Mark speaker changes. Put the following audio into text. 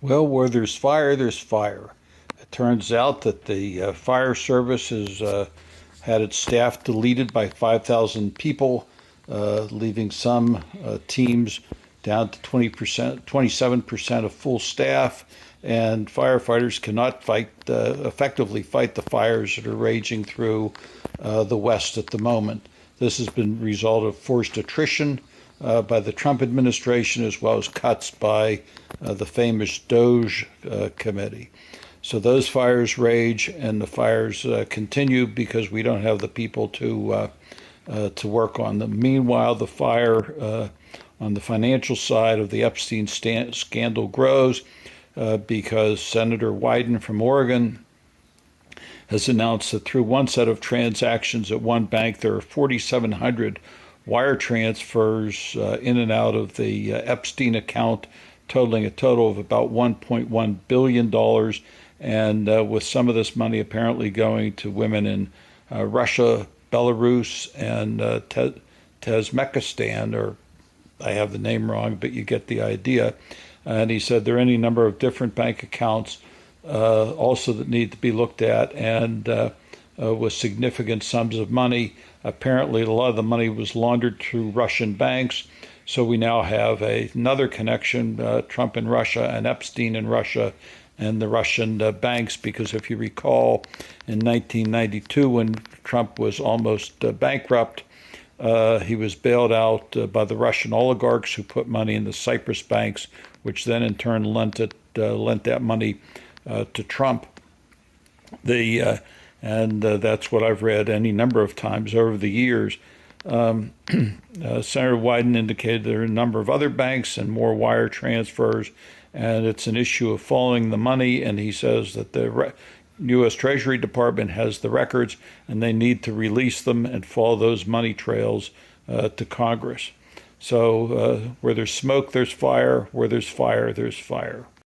Speaker 1: Well, where there's fire, there's fire. It turns out that the fire service has had its staff deleted by 5,000 people, leaving some teams down to 20%, 27% of full staff, and firefighters cannot effectively fight the fires that are raging through the West at the moment. This has been a result of forced attrition by the Trump administration, as well as cuts by the famous DOGE committee. So those fires rage, and the fires continue because we don't have the people to work on them. Meanwhile, the fire on the financial side of the Epstein scandal grows because Senator Wyden from Oregon has announced that through one set of transactions at one bank, there are 4,700 wire transfers in and out of the Epstein account, totaling a total of about $1.1 billion. And with some of this money apparently going to women in Russia, Belarus, and Tajikistan, or I have the name wrong, but you get the idea. And he said there are any number of different bank accounts also that need to be looked at, and with significant sums of money. Apparently, a lot of the money was laundered through Russian banks. So we now have another connection, Trump and Russia and Epstein in Russia and the Russian banks, because if you recall, in 1992, when Trump was almost bankrupt, he was bailed out by the Russian oligarchs who put money in the Cyprus banks, which then in turn lent that money to Trump. That's what I've read any number of times over the years. Senator Wyden indicated there are a number of other banks and more wire transfers, and it's an issue of following the money. And he says that the U.S. Treasury Department has the records, and they need to release them and follow those money trails to Congress. So where there's smoke, there's fire. Where there's fire, there's fire.